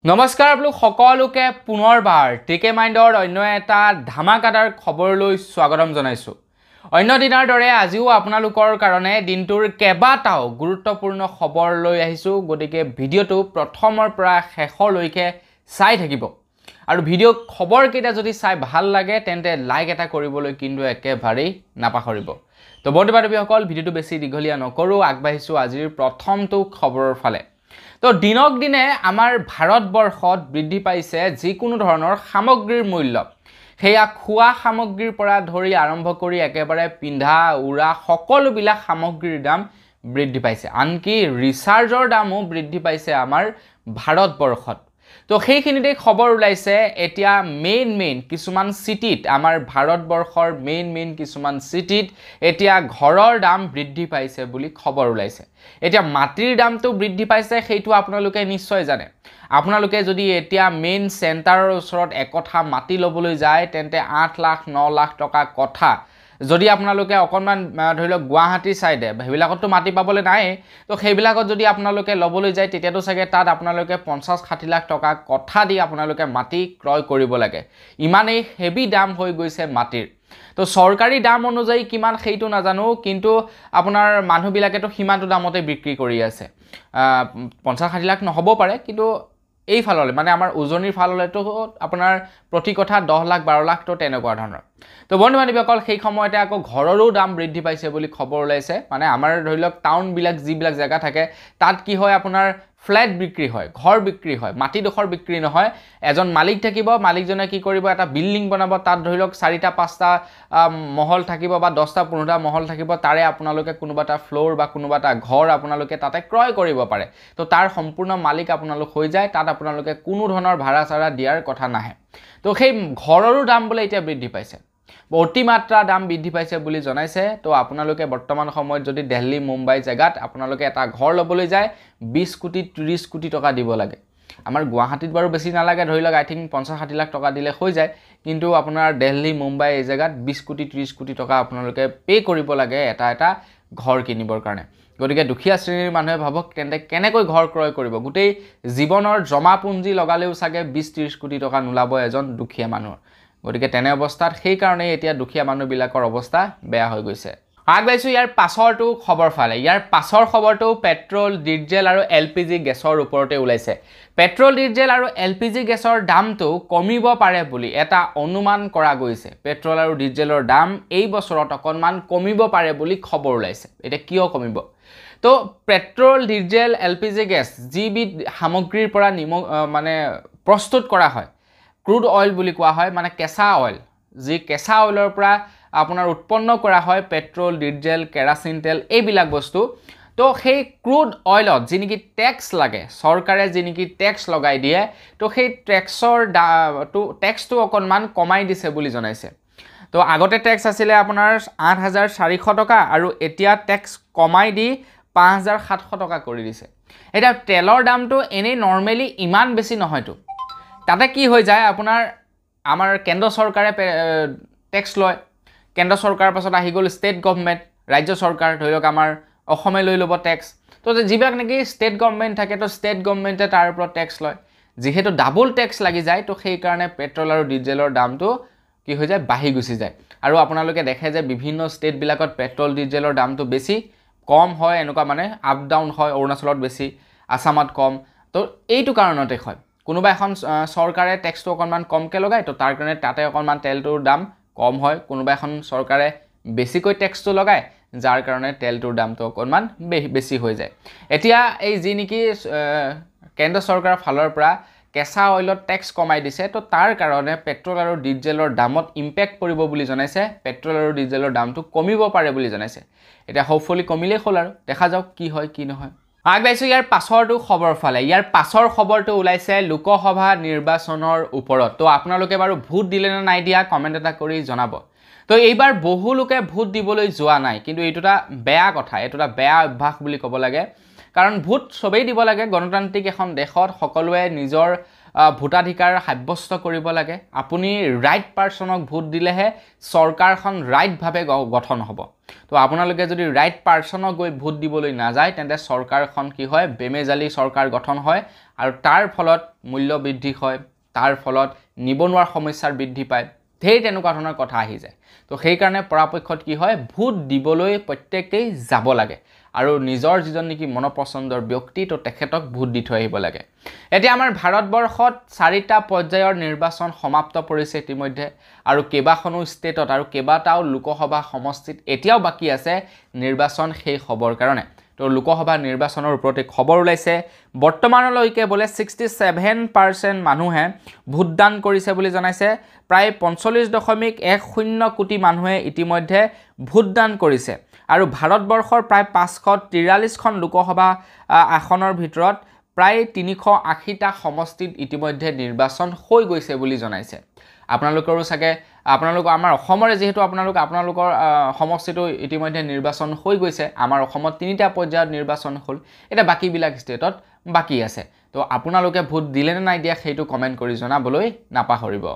নমস্কাৰ আপোনালোক সকলোকে পুনৰবাৰ টিকে মাইণ্ডৰ অন্য এটা ধামাকাদাৰ খবৰলৈ স্বাগতম জনাইছো। অন্য দিনৰ দৰে আজিও আপোনালোকৰ কাৰণে দিনটোৰ কেবাটাও গুৰুত্বপূৰ্ণ খবৰ লৈ আহিছো। গতিকে ভিডিঅটো প্ৰথমৰ পৰা শেষলৈকে চাই থাকিব আৰু ভিডিঅ খবৰ কেইটা যদি চাই ভাল লাগে তেন্তে লাইক এটা কৰিবলৈ কিন্তু একেবাৰেই নাপাহৰিব। তো বন্ধু-বান্ধৱীসকল ভিডিঅটো বেছি দীঘলীয়া নকৰো, আগবাঢ়িছো আজিৰ প্ৰথমটো খবৰৰ ফালে। তো দিনক দিনে আমাৰ ভাৰতবৰ্ষত বৃদ্ধি পাইছে যিকোনো ধৰণৰ সামগ্ৰীৰ মূল্য। হেয়া খোৱা সামগ্ৰীৰ পৰা ধৰি আৰম্ভ কৰি একেবাৰে পিন্ধা উৰা সকলোবিলাক সামগ্ৰীৰ দাম বৃদ্ধি পাইছে। আনকি ৰিচাৰ্জৰ দামো বৃদ্ধি পাইছে আমাৰ ভাৰতবৰ্ষত। তো সেইখিনিতে খবৰ ওলাইছে এতিয়া মেইন কিছুমান সিটিত আমাৰ ভাৰতবৰ্ষৰ মেইন কিছুমান সিটিত এতিয়া ঘৰৰ দাম বৃদ্ধি পাইছে বুলি খবৰ ওলাইছে। এতিয়া মাটিৰ দামটো বৃদ্ধি পাইছে সেইটো আপোনালোকে নিশ্চয় জানে। আপোনালোকে যদি এতিয়া মেইন চেণ্টাৰৰ ওচৰত একঠা মাটি ল'বলৈ যায় তেন্তে 8 লাখ 9 লাখ টকা কথা। যদি আপোনালোকে অকণমান ধৰি লওক গুৱাহাটী সাইডে সেইবিলাকতো মাটি পাবলৈ নাই, তো সেইবিলাকত যদি আপোনালোকে ল'বলৈ যায় তেতিয়াতো চাগে তাত আপোনালোকে 50-60 লাখ টকা কথা দি আপোনালোকে মাটি ক্ৰয় কৰিব লাগে। ইমানেই হেভি দাম হৈ গৈছে মাটিৰ। তো চৰকাৰী দাম অনুযায়ী কিমান সেইটো নাজানো, কিন্তু আপোনাৰ মানুহবিলাকেতো সিমানটো দামতে বিক্ৰী কৰি আছে। 50-60 লাখ নহ'ব পাৰে, কিন্তু এই ফাললৈ মানে আমাৰ উজনিৰ ফাললৈতো আপোনাৰ প্ৰতি কথা 10 লাখ 12 লাখ তো তেনেকুৱা ধৰণৰ। তো বন্ধু-বান্ধৱীসকল সেই সময়তে আকৌ ঘৰৰো দাম বৃদ্ধি পাইছে বুলি খবৰ ওলাইছে। মানে আমাৰ ধৰি লওক টাউনবিলাক যিবিলাক জেগা থাকে তাত কি হয়, আপোনাৰ ফ্লেট বিক্ৰী হয়, ঘৰ বিক্ৰী হয়, মাটিডোখৰ বিক্ৰী নহয়। এজন মালিক থাকিব, মালিকজনে কি কৰিব, এটা বিল্ডিং বনাব, তাত ধৰি লওক 4টা-5টা মহল থাকিব বা 10টা-15টা মহল থাকিব। তাৰে আপোনালোকে কোনোবা এটা ফ্লোৰ বা কোনোবা এটা ঘৰ আপোনালোকে তাতে ক্ৰয় কৰিব পাৰে। তো তাৰ সম্পূৰ্ণ মালিক আপোনালোক হৈ যায়, তাত আপোনালোকে কোনো ধৰণৰ ভাড়া চাৰা দিয়াৰ কথা নাহে। তো সেই ঘৰৰো দাম বোলে এতিয়া বৃদ্ধি পাইছে, অতিমাত্ৰা দাম বৃদ্ধি পাইছে বুলি জনাইছে। তো আপোনালোকে বৰ্তমান সময়ত যদি দিল্লী মুম্বাই জেগাত আপোনালোকে এটা ঘৰ ল'বলৈ যায় 20 কোটি 30 কোটি টকা দিব লাগে। আমাৰ গুৱাহাটীত বাৰু বেছি নালাগে, ধৰি লওক আই থিংক 50-60 লাখ টকা দিলে হৈ যায়, কিন্তু আপোনাৰ দিল্লী মুম্বাই এই জেগাত 20 কোটি 30 কোটি টকা আপোনালোকে পে' কৰিব লাগে এটা ঘৰ কিনিবৰ কাৰণে। গতিকে দুখীয়া শ্ৰেণীৰ মানুহে ভাবক তেন্তে কেনেকৈ ঘৰ ক্ৰয় কৰিব। গোটেই জীৱনৰ জমা পুঞ্জি লগালেও চাগে 20-30 কোটি টকা নোলাব এজন দুখীয়া মানুহৰ। গতিকে তেনে অৱস্থাত সেইকাৰণে এতিয়া দুখীয়া মানুহবিলাকৰ অৱস্থা বেয়া হৈ গৈছে। আগবাঢ়িছোঁ ইয়াৰ পাছৰটো খবৰ ফালে। ইয়াৰ পাছৰ খবৰটো পেট্ৰল, ডিজেল আৰু LPG গেছৰ ওপৰতে ওলাইছে। পেট্ৰল, ডিজেল আৰু LPG গেছৰ দামটো কমিব পাৰে বুলি এটা অনুমান কৰা গৈছে। পেট্ৰল আৰু ডিজেলৰ দাম এই বছৰত অকণমান কমিব পাৰে বুলি খবৰ ওলাইছে। এতিয়া কিয় কমিব? তো পেট্ৰল, ডিজেল, LPG গেছ যিবিধ সামগ্ৰীৰ পৰা মানে প্ৰস্তুত কৰা হয়, ক্ৰুড অইল বুলি কোৱা হয়, মানে কেঁচা অইল, যি কেঁচা অইলৰ পৰা আপোনাৰ উৎপন্ন কৰা হয় পেট্ৰল, ডিজেল, কেৰাচিন তেল এইবিলাক বস্তু। তো সেই ক্ৰুড অইলত যি নেকি টেক্স লাগে, চৰকাৰে যি নেকি টেক্স লগাই দিয়ে, তো সেই টেক্সটো অকণমান কমাই দিছে বুলি জনাইছে। তো আগতে টেক্স আছিলে আপোনাৰ 8,400 টকা আৰু এতিয়া টেক্স কমাই দি 5,700 টকা কৰি দিছে। এতিয়া তেলৰ দামটো এনেই নৰ্মেলি ইমান বেছি নহয়তো। তাতে কি হৈ যায়, আপোনাৰ আমাৰ কেন্দ্ৰ চৰকাৰে টেক্স লয়, কেন্দ্ৰ চৰকাৰৰ পাছত আহি গ'ল ষ্টেট গভৰ্ণমেণ্ট, ৰাজ্য চৰকাৰ, ধৰি লওক আমাৰ অসমে লৈ ল'ব টেক্স। তো যিবিলাক নেকি ষ্টেট গভৰ্ণমেণ্ট থাকে তো ষ্টেট গভৰ্ণমেণ্টে তাৰ ওপৰত টেক্স লয়। যিহেতু ডাবল টেক্স লাগি যায়, তো সেইকাৰণে পেট্ৰল আৰু ডিজেলৰ দামটো কি হৈ যায়, বাঢ়ি গুচি যায়। আৰু আপোনালোকে দেখে যে বিভিন্ন ষ্টেটবিলাকত পেট্ৰল ডিজেলৰ দামটো বেছি কম হয়, এনেকুৱা মানে আপ ডাউন হয়। অৰুণাচলত বেছি, আসামত কম। তো এইটো কাৰণতে হয়, কোনোবা এখন চৰকাৰে টেক্সটো অকণমান কমকৈ লগায়, তো তাৰ কাৰণে তাতে অকণমান তেলটোৰ দাম কম হয়। কোনোবা এখন চৰকাৰে বেছিকৈ টেক্সটো লগায়, যাৰ কাৰণে তেলটোৰ দামটো অকণমান বেছি হৈ যায়। এতিয়া এই যি নেকি কেন্দ্ৰ চৰকাৰৰ ফালৰ পৰা কেঁচা অইলত টেক্স কমাই দিছে, তো তাৰ কাৰণে পেট্ৰল আৰু ডিজেলৰ দামত ইম্পেক্ট পৰিব বুলি জনাইছে। পেট্ৰল আৰু ডিজেলৰ দামটো কমিব পাৰে বুলি জনাইছে। এতিয়া হোপফুলি কমিলেই হ'ল আৰু দেখা যাওক কি হয় কি নহয়। আগবাঢ়িছোঁ ইয়াৰ পাছৰটো খবৰ ফালে। ইয়াৰ পাছৰ খবৰটো ওলাইছে লোকসভা নিৰ্বাচনৰ ওপৰত। তো আপোনালোকে বাৰু ভোট দিলে নে নাই দিয়া কমেণ্ট এটা কৰি জনাব। তো এইবাৰ বহু লোকে ভোট দিবলৈ যোৱা নাই, কিন্তু এইটো এটা বেয়া কথা, এইটো এটা বেয়া অভ্যাস বুলি ক'ব লাগে। কাৰণ ভোট চবেই দিব লাগে। গণতান্ত্ৰিক এখন দেশত সকলোৱে নিজৰ ভোটাধিকাৰ সাব্যস্ত কৰিব লাগে আপুনি ৰাইট পাৰ্সনক ভোট দিলেহে চৰকাৰখন ৰাইটভাৱে গঠন হ'ব তো আপোনালোকে যদি ৰাইট পাৰ্সনক গৈ ভোট দিবলৈ নাযায় তেন্তে চৰকাৰখন কি হয় বেমেজালি চৰকাৰ গঠন হয় আৰু তাৰ ফলত মূল্য বৃদ্ধি হয় তাৰ ফলত নিবনুৱাৰ সমস্যাৰ বৃদ্ধি পায় ধেৰ তেনেকুৱা ধৰণৰ কথা আহি যায় তো সেই কাৰণে পৰাপক্ষত কি হয় ভোট দিবলৈ প্ৰত্যেককেই যাব লাগে আৰু নিজৰ যিজন নেকি মনপছন্দৰ ব্যক্তি তো তেখেতক ভোট দি থৈ আহিব লাগে এতিয়া আমাৰ ভাৰতবৰ্ষত 4টা পৰ্যায়ৰ নিৰ্বাচন সমাপ্ত পৰিছে ইতিমধ্যে আৰু কেইবাখনো ষ্টেটত আৰু কেইবাটাও লোকসভা সমষ্টিত এতিয়াও বাকি আছে নিৰ্বাচন শেষ হ'বৰ কাৰণে তো লোকসভা নিৰ্বাচনৰ ওপৰতে খবৰ ওলাইছে বৰ্তমানলৈকে বোলে 67% মানুহে ভোটদান কৰিছে বুলি জনাইছে প্ৰায় 45.10 কোটি মানুহে ইতিমধ্যে ভোটদান কৰিছে আৰু ভাৰতবৰ্ষৰ প্ৰায় 543খন লোকসভা আসনৰ ভিতৰত প্ৰায় 380টা সমষ্টিত ইতিমধ্যে নিৰ্বাচন হৈ গৈছে বুলি জনাইছে আপোনালোকৰো সাকে আপোনালোক আমাৰ অসমৰে যেহেতু আপোনালোকৰ সমষ্টিটো ইতিমধ্যে নিৰ্বাচন হৈ গৈছে আমাৰ অসমত 3টা পৰ্যায়ত নিৰ্বাচন হ'ল এটা বাকি বিলাক ষ্টেটত বাকি আছে তো আপোনালোকে ভোট দিলে নে নাই দিয়া সেইটো কমেন্ট কৰি জনাবলৈ নাপাহৰিব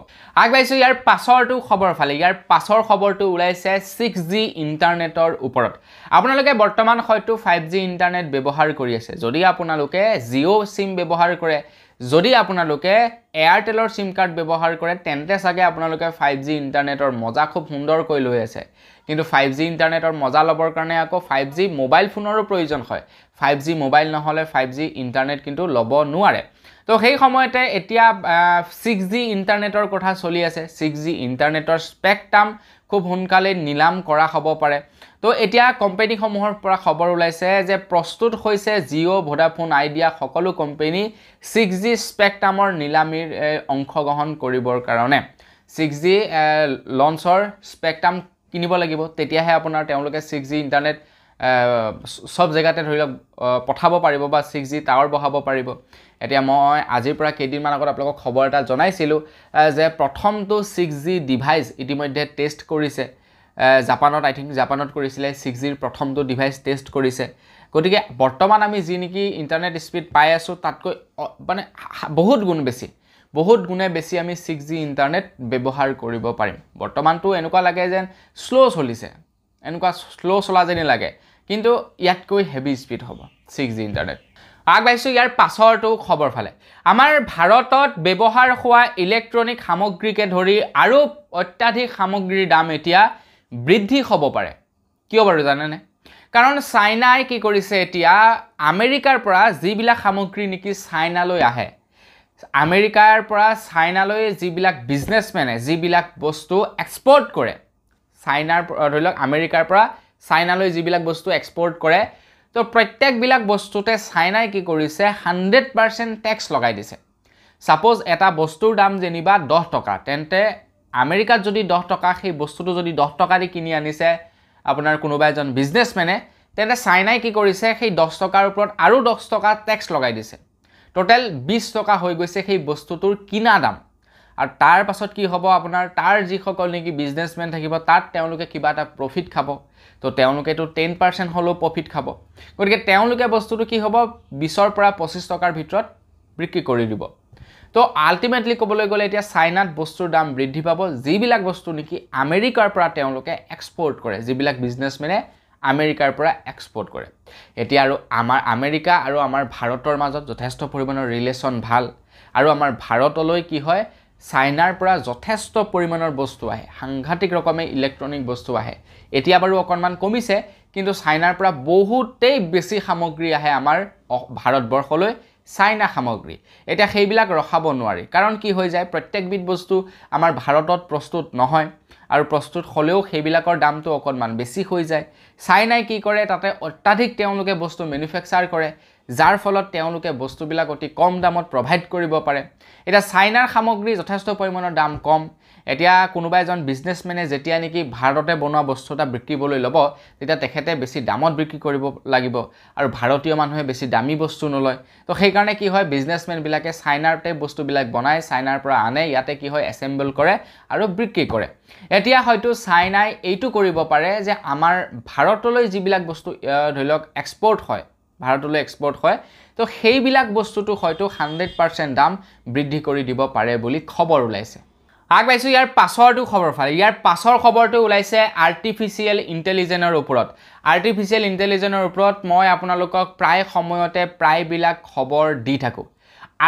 আগবাইছো ইয়াৰ পাছৰটো খবৰ ফালে ইয়াৰ পাছৰ খবৰটো ওলাইছে 6G ইন্টাৰনেটৰ ওপৰত আপোনালোকে বৰ্তমান হয়তো 5G ইন্টাৰনেট ব্যৱহাৰ কৰি আছে যদি আপোনালোকে জিঅ সিম ব্যৱহাৰ কৰে যদি আপোনালোকে এয়াৰটেলৰ সিম কাৰ্ড ব্যৱহাৰ কৰে তেন্তে সাগে আপোনালোকে 5G ইন্টাৰনেটৰ মজা খুব সুন্দৰকৈ লৈ আছে কিন্তু 5G ইন্টাৰনেটৰ মজা লবৰ কাৰণে আকৌ 5G মোবাইল ফোনৰো প্ৰয়োজন হয় 5G মোবাইল নহলে 5G ইন্টাৰনেট কিন্তু লব নোৱাৰে তো সেই সময়তে এতিয়া 6G ইন্টাৰনেটৰ কথা চলি আছে 6G ইন্টাৰনেটৰ স্পেকট্ৰাম খুব সোনকালে নিলাম কৰা হ'ব পাৰে তো এতিয়া কোম্পানী সমূহৰ পৰা খবৰ ওলাইছে যে প্ৰস্তুত হৈছে জিঅ ভোডাফোন আইডিয়া সকলো কোম্পানী 6G স্পেকট্ৰামৰ নিলামীৰ অংশগ্ৰহণ কৰিবৰ কাৰণে 6G লঞ্চৰ স্পেকট্ৰাম কিনিব লাগিব তেতিয়াহে আপোনাৰ তেওঁলোকে 6G ইন্টাৰনেট সব জায়গাতে ধৰি লওক পঠাব পাৰিব বা 6G টাৱাৰ বহাব পাৰিব এতিয়া মই আজিৰ পৰা কেইদিনমান আগত আপোনালোকক খবৰ এটা জনাইছিলো যে প্ৰথমটো 6G ডিভাইস ইতিমধ্যে টেষ্ট কৰিছে জাপানত আই থিংক জাপানত কৰিছিলে 6G ৰ প্ৰথমটো ডিভাইস টেষ্ট কৰিছে গতিকে বৰ্তমান আমি যি নেকি ইন্টাৰনেট স্পীড পাই আছো তাতকৈ মানে বহুত গুণে বেছি আমি 6G ইন্টাৰনেট ব্যৱহাৰ কৰিব পাৰিম বৰ্তমানটো এনেকুৱা লাগে যেন স্লো চলিছে এনেকুৱা স্লো চলা যেন লাগে কিন্তু ইয়াতকৈ হেভি স্পীড হ'ব 6G ইন্টাৰনেট আগবাইছো ইয়াৰ পাছৰটো খবৰ ফালে আমাৰ ভাৰতত ব্যৱহাৰ হোৱা ইলেক্ট্ৰনিক সামগ্ৰীকে ধৰি আৰু অত্যাধিক সামগ্ৰীৰ দাম এতিয়া বৃদ্ধি হ'ব পাৰে কিয় বাৰু জানেনে কাৰণ চাইনাই কি কৰিছে এতিয়া আমেৰিকাৰ পৰা যিবিলাক সামগ্ৰী নেকি চাইনালৈ আহে আমেৰিকাৰ পৰা চাইনালৈ যিবিলাক বিজনেছমেনে যিবিলাক বস্তু এক্সপোৰ্ট কৰে চাইনাৰ ধৰি লওক আমেৰিকাৰ পৰা চাইনালৈ যিবিলাক বস্তু এক্সপোৰ্ট কৰে তো প্ৰত্যেকবিলাক বস্তুতে চাইনাই কি কৰিছে 100% ট্যাক্স লগাই দিছে সাপোজ এটা বস্তুৰ দাম যেনিবা 10 টকা তেন্তে আমেৰিকাত যদি 10 টকা সেই বস্তুটো যদি 10 টকা দি কিনি আনিছে আপোনাৰ কোনোবা এজন বিজনেছমেনে তেন্তে চাইনাই কি কৰিছে সেই 10 টকাৰ ওপৰত আৰু 10 টকা ট্যাক্স লগাই দিছে টোটাল 20 টকা হৈ গৈছে সেই বস্তুটোৰ কিনা দাম আৰু তাৰ পাছত কি হ'ব আপোনাৰ তাৰ যিসকল নেকি বিজনেছমেন থাকিব তাত তেওঁলোকে কিবা এটা প্ৰফিট খাব তো তেওঁলোকেটো 10% হলো প্ৰফিট খাব গতিকে তেওঁলোকে বস্তুটো কি হ'ব 20 পৰা 25 টকাৰ ভিতৰত বিক্ৰী কৰি দিব তো আলটিমেটলি ক'বলৈ গ'লে এতিয়া চাইনাত বস্তুৰ দাম বৃদ্ধি পাব যিবিলাক বস্তু নেকি আমেৰিকাৰ পৰা তেওঁলোকে এক্সপোৰ্ট কৰে যিবিলাক বিজনেছমেনে আমেৰিকাৰ পৰা এক্সপোৰ্ট কৰে এতিয়া আৰু আমাৰ আমেৰিকা আৰু আমাৰ ভাৰতৰ মাজত যথেষ্ট পৰিমাণৰ ৰিলেচন ভাল আৰু আমাৰ ভাৰতলৈ কি হয় চাইনাৰ পৰা যথেষ্ট পৰিমাণৰ বস্তু আহে সাংঘাতিক ৰকমে ইলেক্ট্ৰনিক বস্তু আহে এতিয়া বাৰু অকনমান কমিছে কিন্তু চাইনাৰ পৰা বহুতেই বেছি সামগ্ৰী আহে আমাৰ ভাৰতবৰ্ষলৈ চাইনা সামগ্ৰী এটা সেইবিলাক ৰখাব নোৱাৰি কাৰণ কি হৈ যায় প্ৰত্যেকবিধ বস্তু আমাৰ ভাৰতত প্ৰস্তুত নহয় আৰু প্ৰস্তুত হলেও সেইবিলাকৰ দামটো অকনমান বেছি হৈ যায় চাইনাই কি কৰে তাতে অত্যাধিক তেওঁলোকে বস্তু ম্যানুফ্যাকচাৰ কৰে যাৰ ফলত তেওঁলোকে বস্তুবিলাক অতি কম দামত প্ৰভাইড কৰিব পাৰে এটা চাইনাৰ সামগ্ৰী যথেষ্ট পৰিমাণৰ দাম কম এতিয়া কোনোবা এজন বিজনেছমেনে যেতিয়া নেকি ভাৰততে বনোৱা বস্তুটা বিক্ৰীবলৈ ল'ব তেতিয়া তেখেতে বেছি দামত বিক্ৰী কৰিব লাগিব আৰু ভাৰতীয় মানুহে বেছি দামী বস্তু নলয় তো সেই কাৰণে কি হয় বিজনেছমেন বিলাকে চাইনাৰতে বস্তুবিলাক বনায় চাইনাৰ পৰা আনে ইয়াতে কি হয় এসেম্বল কৰে আৰু বিক্ৰী কৰে এতিয়া হয়তো চাইনাই এইটো কৰিব পাৰে যে আমাৰ ভাৰতলৈ যিবিলাক বস্তু ধৰি লওক এক্সপোৰ্ট হয় ভাৰতলৈ এক্সপৰ্ট হয় তো সেইবিলাক বস্তুটো হয়তো 100% দাম বৃদ্ধি কৰি দিব পাৰে বুলি খবৰ ওলাইছে আগবাইছো ইয়াৰ পাছৰটো খবৰ ফালে ইয়াৰ পাছৰ খবৰটো ওলাইছে আৰ্টিফিচিয়েল ইন্টেলিজেন্সৰ ওপৰত আৰ্টিফিচিয়েল ইন্টেলিজেন্সৰ ওপৰত মই আপোনালোকক প্ৰায় সময়তে প্ৰায়বিলাক খবৰ দি থাকো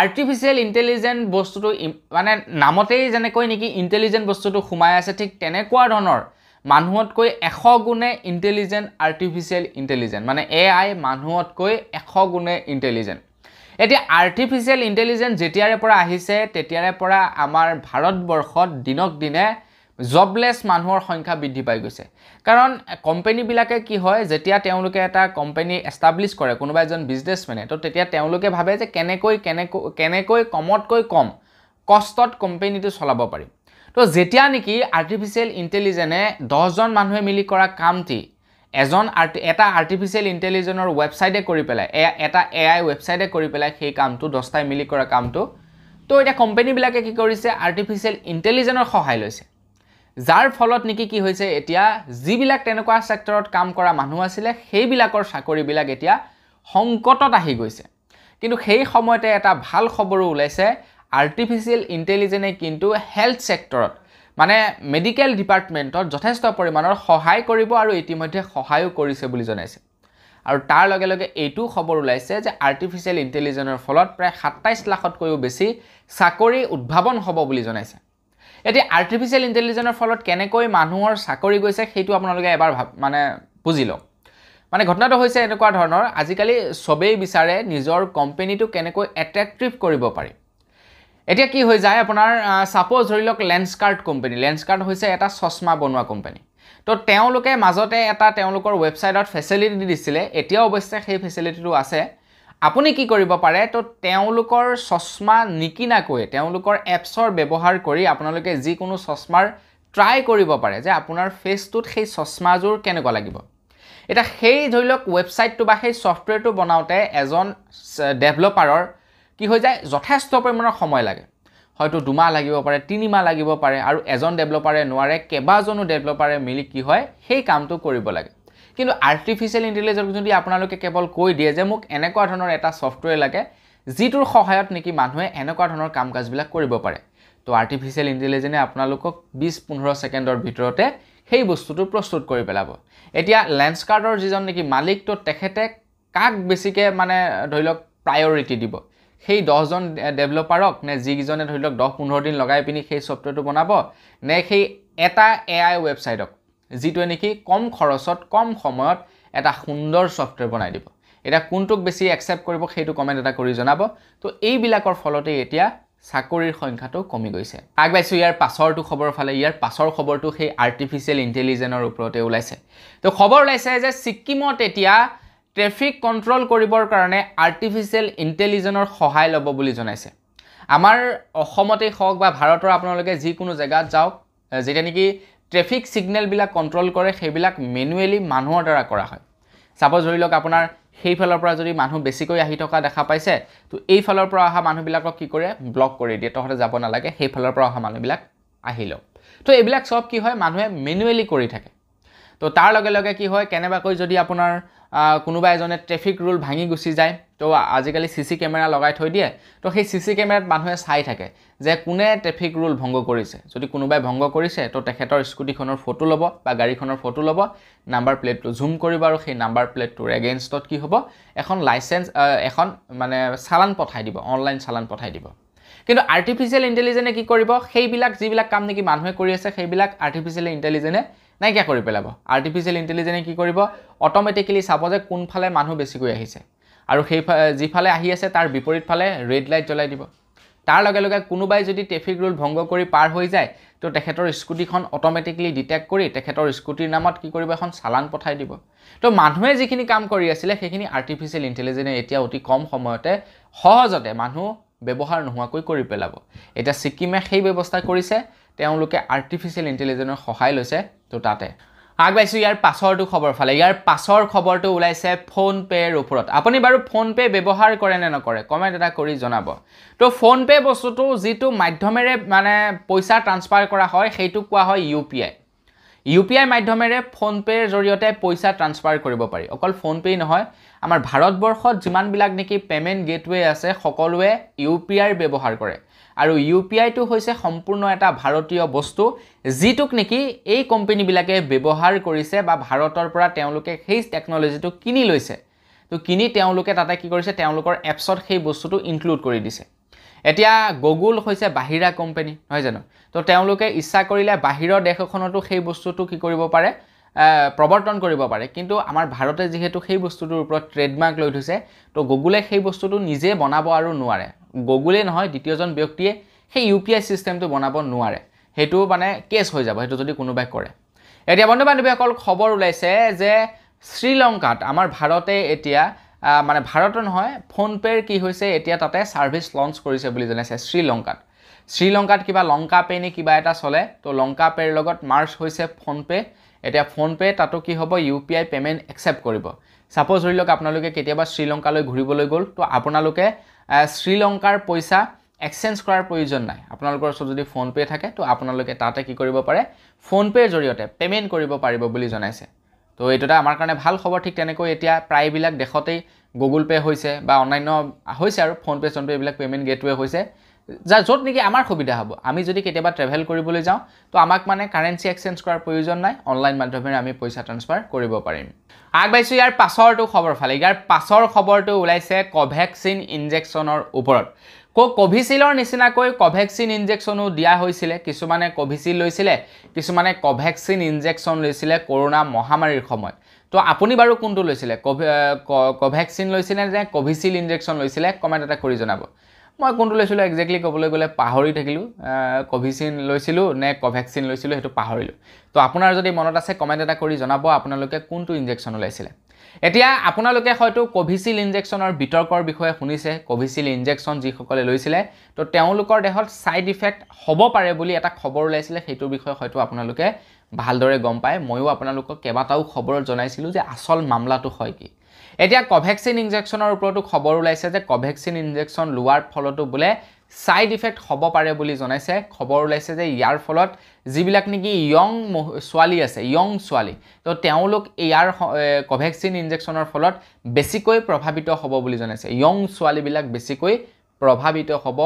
আৰ্টিফিচিয়েল ইন্টেলিজেন্স বস্তুটো মানে নামতেই যেনেকৈ নেকি ইন্টেলিজেন্ট বস্তুটো সোমাই আছে ঠিক তেনেকুৱা ধৰণৰ মানুহতকৈ 100 গুণে ইন্টেলিজেন্ট আৰ্টিফিচিয়েল ইন্টেলিজেন্স মানে AI মানুহতকৈ 100 গুণে ইন্টেলিজেন্ট এতিয়া আৰ্টিফিচিয়েল ইন্টেলিজেন্স যেতিয়াৰে পৰা আহিছে তেতিয়াৰে পৰা আমাৰ ভাৰতবৰ্ষত দিনক দিনে জবলেছ মানুহৰ সংখ্যা বৃদ্ধি পাই গৈছে কাৰণ কোম্পানী বিলাকে কি হয় যেতিয়া তেওঁলোকে এটা কোম্পানী এস্টাবলিশ কৰে কোনোবা এজন বিজনেছমেনে তো তেতিয়া তেওঁলোকে ভাবে যে কেনেকৈ কমতকৈ কম কষ্টত কোম্পানীটো চলাব পাৰি তো যেতিয়া নেকি আৰ্টিফিচিয়েল ইন্টেলিজেন্সে 10 জন মানুহে মিলি কৰা কামটি এটা আৰ্টিফিচিয়েল ইন্টেলিজেন্সৰ ৱেবছাইটে কৰি পেলাই এটা AI ৱেবছাইটে কৰি পেলাই সেই কামটো 10টা মিলি কৰা কামটো তো এটা কোম্পানী বিলাকে কি কৰিছে আৰ্টিফিচিয়েল ইন্টেলিজেন্সৰ সহায় লৈছে যাৰ ফলত নেকি কি হৈছে এতিয়া যিবিলাক তেনেকুৱা সেক্টৰত কাম কৰা মানুহ আছিল সেইবিলাকৰ চাকৰিবিলাক এতিয়া সংকটত আহি গৈছে কিন্তু সেই সময়তে এটা ভাল খবৰো ওলাইছে আৰ্টিফিচিয়েল ইন্টেলিজেন্সে কিন্তু হেলথ সেক্টৰত মানে মেডিকেল ডিপাৰ্টমেন্টত যথেষ্ট পৰিমাণৰ সহায় কৰিব আৰু ইতিমধ্যে সহায়ো কৰিছে বুলি জনাইছে আৰু তাৰ লগে লগে এইটো খবৰ ওলাইছে যে আৰ্টিফিচিয়েল ইন্টেলিজেন্সৰ ফলত প্ৰায় 27 লাখতকৈও বেছি চাকৰি উদ্ভাৱন হ'ব বুলি জনাইছে এতিয়া আৰ্টিফিচিয়েল ইন্টেলিজেন্সৰ ফলত কেনেকৈ মানুহৰ চাকৰি গৈছে সেইটো আপোনালোকে এবাৰ মানে বুজি লওক মানে ঘটনাটো হৈছে এনেকুৱা ধৰণৰ আজিকালি সবেই বিচাৰে নিজৰ কোম্পানীটো কেনেকৈ এট্ৰেক্টিভ কৰিব পাৰি এতিয়া কি হৈ যায় আপোনাৰ সাপোজ ধৰি লওক লেন্সকাৰ্ট কোম্পানী লেন্সকাৰ্ট হৈছে এটা চশমা বনোৱা কোম্পানী তো তেওঁলোকে মাজতে এটা তেওঁলোকৰ ৱেবছাইটত ফেচিলিটি দিছিলে এতিয়া অৱশ্যে সেই ফেচিলিটিটো আছে আপুনি কি কৰিব পাৰে তো তেওঁলোকৰ চশমা নিকিনাকৈ তেওঁলোকৰ এপছৰ ব্যৱহাৰ কৰি আপোনালোকে যিকোনো চশমাৰ ট্ৰাই কৰিব পাৰে যে আপোনাৰ ফেচটোত সেই চশমাযোৰ কেনেকুৱা লাগিব এটা সেই ধৰি লওক ৱেবছাইটটো বা সেই সফটৱেৰটো বনাওতে এজন ডেভেলপাৰৰ কি হৈ যায় যথেষ্ট পৰিমাণৰ সময় লাগে হয়তো 2 মাহ লাগিব পাৰে 3 মাহ লাগিব পাৰে আৰু এজন ডেভেলপাৰে নোৱাৰে কেবাজনো ডেভেলপাৰে মিলি কি হয় সেই কামটো কৰিব লাগে কিন্তু আৰ্টিফিচিয়েল ইন্টেলিজেন্স যদি আপোনালোকে কেৱল কৈ দিয়ে যে মোক এনেকুৱা ধৰণৰ এটা সফটৱেৰ লাগে যিটোৰ সহায়ত নেকি মানুহে এনেকুৱা ধৰণৰ কামকাজবিলাক কৰিব পাৰে তো আৰ্টিফিচিয়েল ইন্টেলিজেন্সে আপোনালোকক 20-15 সেকেন্ডৰ ভিতৰতে সেই বস্তুটো প্ৰস্তুত কৰি পেলাব এতিয়া লেন্সকাৰ্টৰ যিজন নেকি মালিক তো তেখেতে কাক বেছিকে মানে ধৰি লওক প্ৰায়োৰিটি দিব সেই 10 জন ডেভেলপাৰক নে যিজনে ধৰি লওক 10-15 দিন লগাই পিনি সেই সফটৱেৰটো বনাব নে সেই এটা AI ৱেবছাইটক যিটো নেকি কম খৰচত কম সময়ত এটা সুন্দৰ সফটৱেৰ বনাই দিব এটা কোনটোক বেছি একচেপ্ট কৰিব সেইটো কমেন্ট এটা কৰি জনাব তো এইবিলাকৰ ফলতে এতিয়া চাকৰিৰ সংখ্যাটো কমি গৈছে আগবাইছো ইয়াৰ পাছৰটো খবৰ ফালে ইয়াৰ পাছৰ খবৰটো সেই আৰ্টিফিচিয়েল ইন্টেলিজেন্সৰ ওপৰতে ওলাইছে তো খবৰ ওলাইছে যে সিকিমত এতিয়া ট্ৰেফিক কন্ট্ৰোল কৰিবৰ কাৰণে আৰ্টিফিচিয়েল ইন্টেলিজেন্সৰ সহায় ল'ব বুলি জনাইছে আমাৰ অসমতে হওক বা ভাৰতৰ আপোনালোকে যিকোনো জায়গাত যাওক যেটা নেকি ট্ৰেফিক সিগনেল বিলাক কন্ট্ৰোল কৰে সেইবিলাক ম্যানুয়ালি মানুহৰ দ্বাৰা কৰা হয় সাপোজ ধৰি লওক আপোনাৰ সেই ফালৰ পৰা যদি মানুহ বেছিকৈ আহি থকা দেখা পাইছে তো এই ফালৰ পৰা অহা মানুহবিলাকক কি কৰে ব্লক কৰি দিয়ে তহতে যাব নালাগে সেই ফালৰ পৰা অহা মানুহবিলাক আহিলো তো এইবিলাক সব কি হয় মানুহে ম্যানুয়ালি কৰি থাকে তো তাৰ লগে লগে কি হয় কেনেবাকৈ যদি আপোনাৰ কোনোবা এজনে ট্ৰেফিক ৰুল ভাঙি গুছি যায় তো আজিকালি সিসি কেমেৰা লগাই থৈ দিয়ে তো সেই সিসি কেমেৰাত মানুহে চাই থাকে যে কোনে ট্ৰেফিক ৰুল ভংগ কৰিছে যদি কোনোবাই ভংগ কৰিছে তো তেখেতৰ স্কুটিখনৰ ফটো ল'ব বা গাড়ীখনৰ ফটো ল'ব নাম্বাৰ প্লেটটো জুম কৰিব আৰু সেই নাম্বাৰ প্লেটটোৰ এগেইনষ্টত কি হ'ব এখন লাইসেন্স এখন মানে চালান পঠাই দিব অনলাইন চালান পঠাই দিব কিন্তু আৰ্টিফিচিয়েল ইন্টেলিজেন্সে কি কৰিব সেইবিলাক যিবিলাক কাম নেকি মানুহে কৰি আছে সেইবিলাক আৰ্টিফিচিয়েল ইন্টেলিজেন্সে নাইকিয়া কৰি পেলাব আৰ্টিফিচিয়েল ইন্টেলিজেন্সে কি কৰিব অটোমেটিক্যালি চাব যে কোন ফালে মানুহ বেছিকৈ আহিছে আৰু সেই যিফালে আহি আছে তাৰ বিপৰীত ফালে ৰেড লাইট জ্বলাই দিব তাৰ লগে লগে কোনোবাই যদি ট্ৰেফিক ৰুল ভংগ কৰি পাৰ হৈ যায় তো তেখেতৰ স্কুটিখন অটোমেটিক্যালি ডিটেক্ট কৰি তেখেতৰ স্কুটিৰ নামত কি কৰিব এখন চালান পঠাই দিব তো মানুহে যিখিনি কাম কৰি আছিল সেইখিনি আৰ্টিফিচিয়েল ইন্টেলিজেন্সে এতিয়া অতি কম সময়তে সহজতে মানুহ ব্যৱহাৰ নোহোৱাকৈ কৰি পেলাব এটা সিকিমে সেই ব্যৱস্থা কৰিছে তেওঁলোকে আৰ্টিফিচিয়েল ইন্টেলিজেন্সৰ সহায় লৈছে তো তাতে আগবাইছো ইয়াৰ পাছৰটো খবৰ ফালে ইয়াৰ পাছৰ খবৰটো ওলাইছে ফোন পেৰ ওপৰত আপুনি বাৰু ফোন পে ব্যৱহাৰ কৰে নে নকৰে কমেন্ট এটা কৰি জনাব তো ফোন পে বস্তুটো যেটো মাধ্যমেৰে মানে পইচা ট্ৰান্সফাৰ কৰা হয় সেইটো কোৱা হয় ইউপিআই UPI মাধ্যমেৰে ফোনপেৰ জৰিয়তে পইচা ট্ৰান্সফাৰ কৰিব পাৰি অকল ফোনপে নহয় আমাৰ ভাৰতবৰ্ষত যিমানবিলাক নেকি পেমেন্ট গেটৱে আছে সকলোৱে UPI ব্যৱহাৰ কৰে আৰু UPI টো হৈছে সম্পূৰ্ণ এটা ভাৰতীয় বস্তু যিটোক নেকি এই কোম্পানীবিলাকে ব্যৱহাৰ কৰিছে বা ভাৰতৰ পৰা তেওঁলোকে সেই টেকনলজিটো কিনি লৈছে তো কিনি তেওঁলোকে তাতে কি কৰিছে তেওঁলোকৰ এপছত সেই বস্তুটো ইনক্লুড কৰি দিছে এতিয়া গুগল হৈছে বাহিৰা কোম্পানী নহয় জানো তো তেওঁলোকে ইচ্ছা কৰিলে বাহিৰৰ দেশ এখনতো সেই বস্তুটো কি কৰিব পাৰে প্ৰৱৰ্তন কৰিব পাৰে কিন্তু আমাৰ ভাৰতে যেহেতু সেই বস্তুটোৰ ওপৰত ট্ৰেডমাৰ্ক লৈ থৈছে তো গুগলে সেই বস্তুটো নিজে বনাব আৰু নোৱাৰে গুগলে নহয় দ্বিতীয়জন ব্যক্তিয়ে সেই UPI সিস্টেমটো বনাব নোৱাৰে হেতু মানে কেস হৈ যাব হেতু যদি কোনোবাই কৰে এতিয়া বন্ধু বান্ধৱীসকল খবৰ ওলাইছে যে শ্ৰীলংকাত আমাৰ ভাৰতে এতিয়া মানে ভাৰত নহয় ফোনপেৰ কি হৈছে এতিয়া তাতে সাৰ্ভিস লঞ্চ কৰিছে বুলি জনাইছে শ্ৰীলংকাত কিবা লংকা পে নে কিবা এটা চলে তো লংকা পেৰ লগত মাৰ্জ হৈছে ফোনপে এতিয়া ফোনপে তাতো কি হ'ব UPI পেমেন্ট একসেপ্ট কৰিব সাপোজ ধৰি লওক আপোনালোকে কেতিয়াবা শ্ৰীলংকালৈ ঘুৰিবলৈ গ'ল তো আপোনালোকে শ্ৰীলংকাৰ পইচা এক্সচেঞ্জ কৰাৰ প্ৰয়োজন নাই আপোনালোকৰ ওচৰত যদি ফোনপে থাকে তো আপোনালোকে তাতে কি কৰিব পাৰে ফোনপেৰ জৰিয়তে পেমেন্ট কৰিব পাৰিব বুলি জনাইছে তো এইটোটা আমাৰ কাৰণে ভাল খবৰ ঠিক তেনেকৈ এতিয়া প্ৰায়বিলাক দেশতেই গুগল পে হৈছে বা অনলাইন হৈছে আৰু ফোনপে চনপে এইবিলাক পেমেন্ট গেটৱে হৈছে য'ত নেকি আমাৰ সুবিধা হ'ব আমি যদি কেতিয়াবা ট্ৰেভেল কৰিবলৈ যাওঁ তো আমাক মানে কাৰেন্সি এক্সচেঞ্জ কৰাৰ প্ৰয়োজন নাই অনলাইন মাধ্যমেৰে আমি পইচা ট্ৰান্সফাৰ কৰিব পাৰিম আগবাইছো ইয়াৰ পাছৰটো খবৰ ফালে ইয়াৰ পাছৰ খবৰটো ওলাইছে কোভেক্সিন ইনজেকচনৰ ওপৰত কোভিচিলৰ নিচিনাকৈ কোভেক্সিন ইনজেকচনো দিয়া হৈছিলে কিছুমানে কোভিচিল লৈছিলে কিছুমানে কোভেক্সিন ইনজেকচন লৈছিলে কৰোনা মহামাৰীৰ সময়ত তো আপুনি বাৰু কোনটো লৈছিলে কোভেক্সিন লৈছিলে নে কোভিচিল ইনজেকচন লৈছিলে কমেন্ট এটা কৰি জনাব মই কোনটো লৈছিলো এক্স্যাক্টলি ক'বলৈ গ'লে পাহৰি থাকিলো কোভিচিন লৈছিলো নে কোভেক্সিন লৈছিলো হেতু পাহৰিলো তো আপোনাৰ যদি মনত আছে কমেন্ট এটা কৰি জনাব আপোনালোকে কোনটো ইনজেকচন লৈছিলে এতিয়া আপোনালোকে হয়তো কোভিচিল ইনজেকচনৰ বিতৰ্কৰ বিষয়ে শুনিছে কোভিচিল ইনজেকচন যি সকলে লৈছিলে তো তেওঁলোকৰ দেহত সাইড ইফেক্ট হ'ব পাৰে বুলি এটা খবৰ ওলাইছিলে হেতুৰ বিষয়ে হয়তো আপোনালোকে ভালদৰে গম পায় ময়ো আপোনালোকক কেবাটাও খবৰ জনাইছিলো যে আসল মামলাটো হয় কি এতিয়া কোভেক্সিন ইনজেকচনৰ ওপৰতো খবৰ ওলাইছে যে কোভেক্সিন ইনজেকচন লোৱাৰ ফলতো বুলে সাইড ইফেক্ট হ'ব পাৰে বুলি জনাইছে খবৰ ওলাইছে যে ইয়াৰ ফলত যিবিলাক নেকি ইয়ং সোৱালি আছে ইয়ং সোৱালি তো তেওঁলোক ইয়াৰ কোভেক্সিন ইনজেকচনৰ ফলত বেছিকৈ প্ৰভাৱিত হ'ব বুলি জনাইছে ইয়ং সোৱালি বিলাক বেছিকৈ প্ৰভাৱিত হ'ব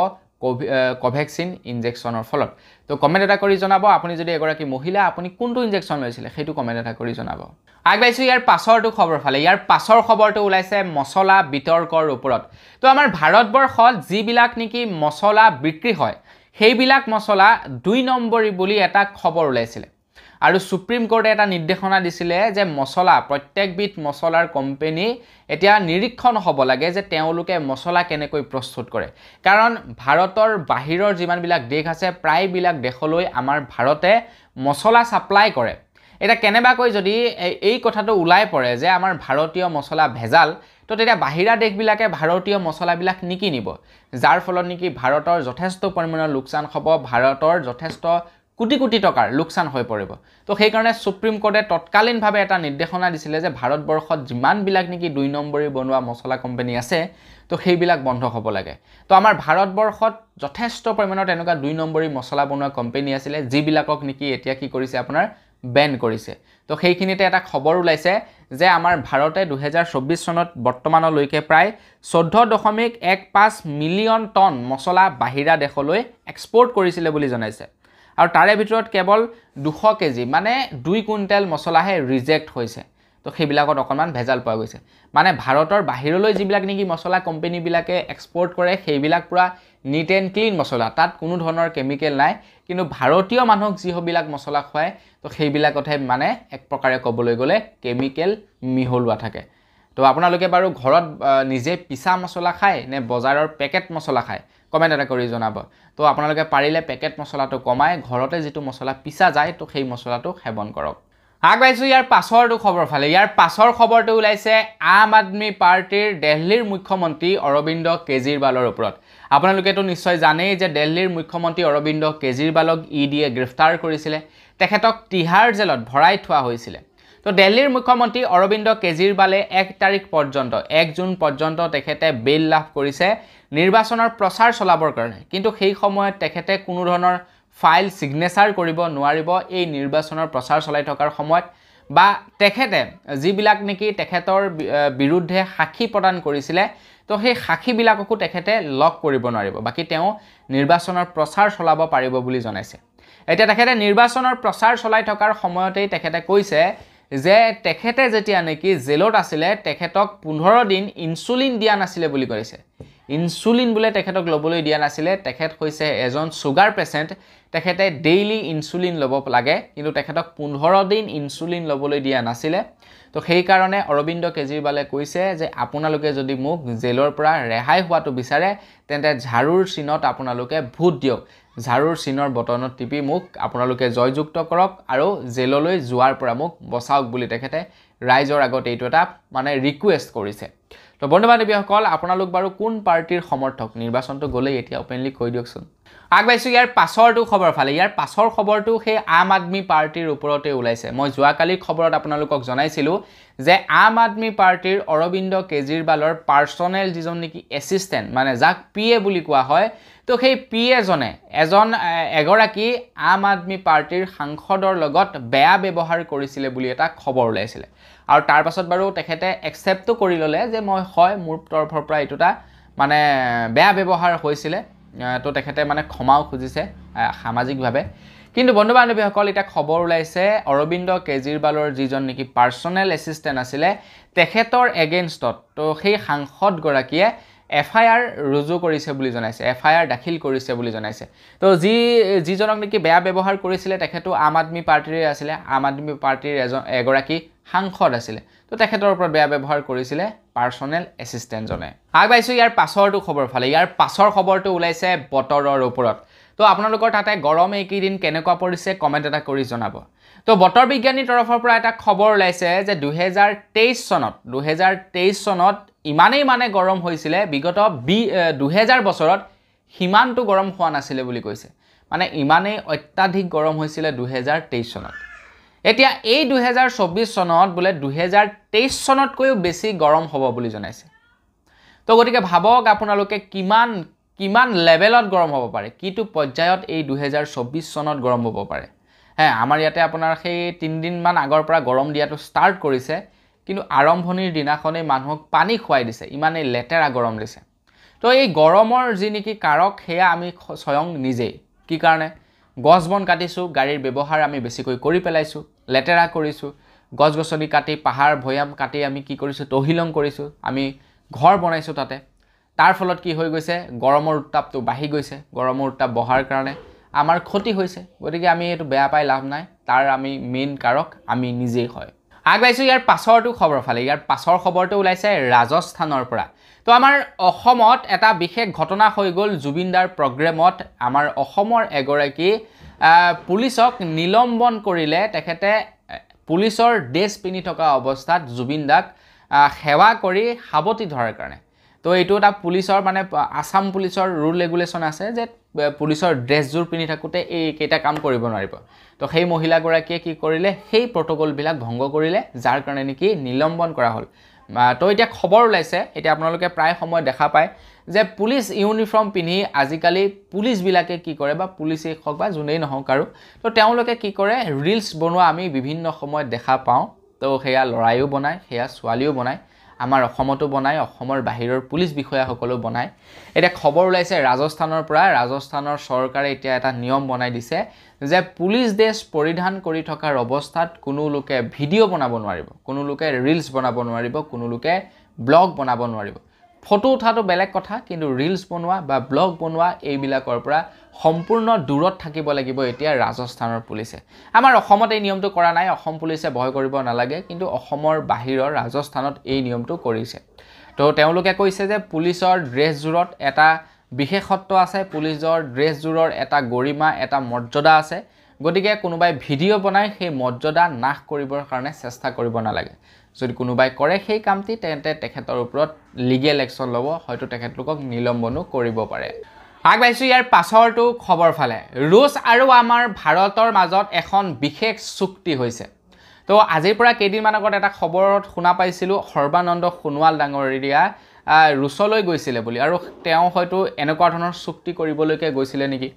কোভেক্সিন ইনজেকচনৰ ফলত তো কমেন্ট এটা কৰি জনাব আপুনি যদি এগৰাকী মহিলা আপুনি কোনটো ইনজেকচন লৈছিলে হেতু কমেন্ট এটা কৰি জনাব আগবাইছো ইয়াৰ পাছৰটো খবৰ ফালে ইয়াৰ পাছৰ খবৰটো ওলাইছে মছলা বিতৰ্কৰ ওপৰত তো আমাৰ ভাৰতবৰ্ষত যিবিলাক নেকি মছলা বিক্ৰী হয় সেইবিলাক মছলা 2 নম্বৰী বুলি এটা খবৰ ওলাইছিলে আৰু সুপ্ৰিম কোৰ্টে এটা নিৰ্দেশনা দিছিলে যে মছলা প্ৰত্যেকবিধ মছলাৰ কোম্পানী এতিয়া নিৰীক্ষণ হ'ব লাগে যে তেওঁলোকে মছলা কেনেকৈ প্ৰস্তুত কৰে কাৰণ ভাৰতৰ বাহিৰৰ যিমানবিলাক দেশ আছে প্ৰায়বিলাক দেশলৈ আমাৰ ভাৰতে মছলা সাপ্লাই কৰে এটা কেনেবাকৈ যদি এই কথাটো উলাই পৰে যে আমাৰ ভাৰতীয় মছলা ভেজাল তো তেতিয়া বাহিৰা দেশবিলাকে ভাৰতীয় মছলাবিলাক নিকিনিব যাৰ ফলত নেকি ভাৰতৰ যথেষ্ট পৰিমাণৰ লোকচান হ'ব ভাৰতৰ যথেষ্ট কোটি কোটি টকাৰ লোকচান হৈ পৰিব তো সেই কাৰণে সুপ্ৰিম কোৰ্টে তৎকালীনভাৱে এটা নিৰ্দেশনা দিছিলে যে ভাৰতবৰ্ষত যিমানবিলাক নেকি 2 নম্বৰী বনোৱা মছলা কোম্পানী আছে তো সেইবিলাক বন্ধ হ'ব লাগে তো আমাৰ ভাৰতবৰ্ষত যথেষ্ট পৰিমাণৰ এনেকুৱা 2 নম্বৰী মছলা বনোৱা কোম্পানী আছিল যিবিলাকক নেকি এতিয়া কি কৰিছে আপোনাৰ বেন কৰিছে তো সেইখিনিতে এটা খবৰ ওলাইছে যে আমাৰ ভাৰতে 2024 চনত বৰ্তমানলৈকে প্ৰায় 14.15 মিলিয়ন টন মছলা বাহিৰা দেশলৈ এক্সপোৰ্ট কৰিছিল বুলি জনাইছে আৰু তাৰে ভিতৰত কেৱল 200 কেজি মানে 2 কুইণ্টেল মছলাহে ৰিজেক্ট হৈছে তো সেইবিলাকত অকমান ভেজাল পোৱা গৈছে মানে ভাৰতৰ বাহিৰলৈ যিবিলাক নেকি মছলা কোম্পানী বিলাকে এক্সপোৰ্ট কৰে সেইবিলাক পুৰা নিট এণ্ড ক্লিন মছলা তাত কোনো ধৰণৰ কেমিকেল নাই কিন্তু ভাৰতীয় মানুহক যিবিলাক মছলা খুৱায় তো সেইবিলাকতহে মানে এক প্ৰকাৰে ক'বলৈ গ'লে কেমিকেল মিহলোৱা থাকে তো আপোনালোকে বাৰু ঘৰত নিজে পিছা মছলা খায় নে বজাৰৰ পেকেট মছলা খায় কমেন্ট এটা কৰি জনাব তো আপোনালোকে পাৰিলে পেকেট মছলাটো কমাই ঘৰতে যেটো মছলা পিছা যায় তো সেই মছলাটো সেৱন কৰক আগবাইছো ইয়াৰ পাছৰটো খবৰ ফালে ইয়াৰ পাছৰ খবৰটো ওলাইছে আম আদমি পাৰ্টিৰ দিল্লীৰ মুখ্যমন্ত্ৰী অৰবিন্দ কেজৰিৱালৰ ওপৰত আপোনালোকেতো নিশ্চয় জানেই যে দিল্লীৰ মুখ্যমন্ত্ৰী অৰবিন্দ কেজৰিৱালক ইডিয়ে গ্ৰেফতাৰ কৰিছিলে তেখেতক তিহাৰ জেলত ভৰাই থোৱা হৈছিলে তো দিল্লীৰ মুখ্যমন্ত্ৰী অৰবিন্দ কেজৰিৱালে 1 তাৰিখ পৰ্যন্ত 1 জুন পৰ্যন্ত তেখেতে বেল লাভ কৰিছে নিৰ্বাচনৰ প্ৰচাৰ চলাবৰ কাৰণে কিন্তু সেই সময়ত তেখেতে কোনো ধৰণৰ ফাইল সিগনেচাৰ কৰিব নোৱাৰিব এই নিৰ্বাচনৰ প্ৰচাৰ চলাই থকাৰ সময়ত বা তেখেতে যিবিলাক নেকি তেখেতৰ বিৰুদ্ধে সাক্ষী প্ৰদান কৰিছিলে তো সেই সাক্ষীবিলাককো তেখেতে লক কৰিব নোৱাৰিব বাকি তেওঁ নিৰ্বাচনৰ প্ৰচাৰ চলাব পাৰিব বুলি জনাইছে এতিয়া তেখেতে নিৰ্বাচনৰ প্ৰচাৰ চলাই থকাৰ সময়তেই তেখেতে কৈছে যে তেখেতে যেতিয়া নেকি জেলত আছিলে তেখেতক 15 দিন ইনসুলিন দিয়া নাছিলে বুলি কৈছে ইনসুলিন বুলে তেখেতক লবলৈ দিয়া নাছিলে তেখেত হৈছে এজন সুগাৰ পেশেন্ট তেখেতে ডেইলি ইনসুলিন লব লাগে কিন্তু তেখেতক 15 দিন ইনসুলিন লবলৈ দিয়া নাছিলে তো সেই কাৰণে অৰবিন্দ কেজৰিৱালে কৈছে যে আপোনালোকে যদি মোক জেলৰ পৰা ৰেহাই হোৱাটো বিচাৰে তেন্তে ঝাৰুৰ চিনত আপোনালোকে ভোট দিয়ক ঝাৰুৰ চিনৰ বটনত টিপি মোক আপোনালোকে জয়যুক্ত কৰক আৰু জেললৈ যোৱাৰ পৰা মোক বচাওক বুলি তেখেতে ৰাইজৰ আগত এইটো এটা মানে ৰিকুৱেষ্ট কৰিছে তো বন্ধু-বান্ধৱীসকল আপোনালোক বাৰু কোন পাৰ্টিৰ সমৰ্থক নিৰ্বাচনটো গলে এতিয়া ওপেনলি কৈ দিয়কচোন আগবাইছো ইয়াৰ পাছৰটো খবৰ ফালে ইয়াৰ পাছৰ খবৰটো সেই আম আদমি পাৰ্টিৰ ওপৰতে ওলাইছে মই যোৱাকালিৰ খবৰত আপোনালোকক জনাইছিলো যে আম আদমি পাৰ্টিৰ অৰবিন্দ কেজৰিৱালৰ পাৰ্সনেল যিজন নেকি এসিস্টেন্ট মানে যাক পিএ বুলি কোৱা হয় তো সেই পিএ জনে এগৰাকী আম আদমি পাৰ্টিৰ সাংসদৰ লগত বেয়া ব্যৱহাৰ কৰিছিলে বুলি এটা খবৰ ওলাইছিলে আৰু তাৰ পাছত বাৰু তেখেতে একসেপ্টটো কৰি ললে যে মই হয় মোৰ তৰফৰ পৰা এটোটা মানে বেয়া ব্যৱহাৰ হৈছিলে তো তেখেতে মানে ক্ষমাও খুজিছে সামাজিকভাৱে কিন্তু বন্ধু-বান্ধৱীসকল এটা খবৰ ওলাইছে অৰবিন্দ কেজৰিৱালৰ যিজন নেকি পাৰ্সনেল এসিস্টেন্ট আছিল তেখেতৰ এগেইনষ্টত তো সেই সাংসদ গৰাকীয়ে এফআইআৰ ৰুজু কৰিছে বুলি জনাইছে এফআইআৰ দাখিল কৰিছে বুলি জনাইছে তো যিজনক নেকি বেয়া ব্যৱহাৰ কৰিছিল তেখেতো আম আদমি পাৰ্টিৰে আছিল আম আদমি পাৰ্টিৰ এগৰাকী সাংসদ আছিল তো তেখেতৰ ওপৰত বেয়া ব্যৱহাৰ কৰিছিল পাৰ্সনেল এসিস্টেন্ট জনে আগবাইছো ইয়াৰ পাছৰটো খবৰ ফালে ইয়াৰ পাছৰ খবৰটো ওলাইছে বতৰৰ ওপৰত তো আপোনালোকৰ তাতে গৰম এইকেইদিন কেনেকুৱা পৰিছে কমেন্ট এটা কৰি জনাব তো বতৰ বিজ্ঞানীৰ তৰফৰ পৰা এটা খবৰ ওলাইছে যে 2023 চনত ইমানেই মানে গৰম হৈছিলে বিগত 2000 বছৰত হিমানটো গৰম হোৱা নাছিলে বুলি কৈছে মানে ইমানেই অত্যাধিক গৰম হৈছিলে 2023 চনত এতিয়া এই 2024 চনত বুলে 2023 চনতকৈও বেছি গৰম হ'ব বুলি জনাইছে তো গতিকে ভাবক আপোনালোকে কিমান লেভেলত গৰম হ'ব পাৰে কিটো পৰ্যায়ত এই 2024 চনত গৰম হ'ব পাৰে হ্যাঁ আমাৰ ইয়াতে আপোনাৰ সেই 3 দিন মান আগৰ পৰা গৰম দিয়াটো ষ্টাৰ্ট কৰিছে কিন্তু আৰম্ভণিৰ দিনাখনে মানুহক পানী খুৱাই দিছে ইমানে লেতেৰা গৰম দিছে তো এই গৰমৰ যি নেকি কাৰক হেয়া আমি স্বয়ং নিজে কি কাৰণে গছ বন কাটিছো গাড়ীৰ ব্যৱহাৰ আমি বেছিকৈ কৰি পেলাইছো লেতেৰা কৰিছো গছ গছনি কাটি পাহাৰ ভয়াম কাটি আমি কি কৰিছো তহিলং কৰিছো আমি ঘৰ বনাইছো তাতে তাৰ ফলত কি হৈ গৈছে গৰমৰ উত্তাপটো বাঢ়ি গৈছে গৰমৰ উত্তাপ বহাৰ কাৰণে আমাৰ ক্ষতি হৈছে গতিকে আমি এটো বেয়া পাই লাভ নাই তাৰ আমি মেইন কাৰক আমি নিজেই হয় আগবাইছো ইয়াৰ পাছৰটো খবৰ ফালে ইয়াৰ পাছৰ খবৰটো ওলাইছে ৰাজস্থানৰ পৰা তো আমাৰ অসমত এটা বিশেষ ঘটনা হৈ গল জুবিনদাৰ প্ৰগ্ৰামত আমাৰ অসমৰ এগৰাকী পুলিচক নিলম্বন কৰিলে তেখেতে পুলিচৰ ড্ৰেছ পিনি থকা অৱস্থাত জুবিনদাক সেৱা কৰি হাবতি ধৰাৰ কাৰণে তো এইটো এটা পুলিচৰ মানে আসাম পুলিচৰ ৰুল ৰেগুলেশন আছে যে পুলিচৰ ড্ৰেছজোৰ পিনি থাকোতে এই কেইটা কাম কৰিব নোৱাৰিব তো সেই মহিলা গৰাকীয়ে কি কৰিলে সেই প্ৰটোকল বিলাক ভংগ কৰিলে যাৰ কাৰণে নেকি নিলম্বন কৰা হল তো এতিয়া খবৰ ওলাইছে এতিয়া আপোনালোকে প্ৰায় সময় দেখা পায় যে পুলিচ ইউনিফৰ্ম পিনি আজিকালি পুলিচ বিলাকে কি কৰে বা পুলিচেই হওক বা জুনেই নহওক আৰু তো তেওঁলোকে কি কৰে ৰিলছ বনোৱা আমি বিভিন্ন সময়ত দেখা পাওঁ তো হেয়া লৰাইও বনায় হেয়া ছোৱালীও বনায় আমাৰ অসমতো বনায় অসমৰ বাহিৰৰ পুলিচ বিষয়াসকলেও বনায় এটা খবৰ ওলাইছে ৰাজস্থানৰ পৰা ৰাজস্থানৰ চৰকাৰে এতিয়া এটা নিয়ম বনাই দিছে যে পুলিচ ড্ৰেছ পৰিধান কৰি থকাৰ অৱস্থাত কোনো লোকে ভিডিঅ' বনাব নোৱাৰিব কোনো লোকে ৰিলছ বনাব নোৱাৰিব কোনো লোকে ব্লগ বনাব নোৱাৰিব ফটো উঠাটো বেলেগ কথা কিন্তু ৰিলছ বনোৱা বা ব্লগ বনোৱা এইবিলাকৰ পৰা সম্পূৰ্ণ দূৰত থাকিব লাগিব এতিয়া ৰাজস্থানৰ পুলিচে আমাৰ অসমত এই নিয়মটো কৰা নাই অসম পুলিচে ভয় কৰিব নালাগে কিন্তু অসমৰ বাহিৰৰ ৰাজস্থানত এই নিয়মটো কৰিছে তো তেওঁলোকে কৈছে যে পুলিচৰ ড্ৰেছজোৰত এটা বিশেষত্ব আছে পুলিচৰ ড্ৰেছজোৰৰ এটা গৰিমা এটা মৰ্যাদা আছে গতিকে কোনোবাই ভিডিঅ' বনাই সেই মৰ্যাদা নাশ কৰিবৰ কাৰণে চেষ্টা কৰিব নালাগে যদি কোনোবাই কৰে সেই কামটি তেন্তে তেখেতৰ ওপৰত লিগেল একচন ল'ব হয়তো তেখেতলোকক নিলম্বনো কৰিব পাৰে আগবাইছো ইয়াৰ পাছৰটো খবৰ ফালে ৰুছ আৰু আমাৰ ভাৰতৰ মাজত এখন বিশেষ চুক্তি হৈছে তো আজিৰ পৰা কেইদিনমান আগত এটা খবৰত শুনা পাইছিলো সৰ্বানন্দ সোণোৱাল ডাঙৰীয়া ৰুছলৈ গৈছিলে বুলি আৰু তেওঁ হয়তো এনেকুৱা ধৰণৰ চুক্তি কৰিবলৈকে গৈছিলে নেকি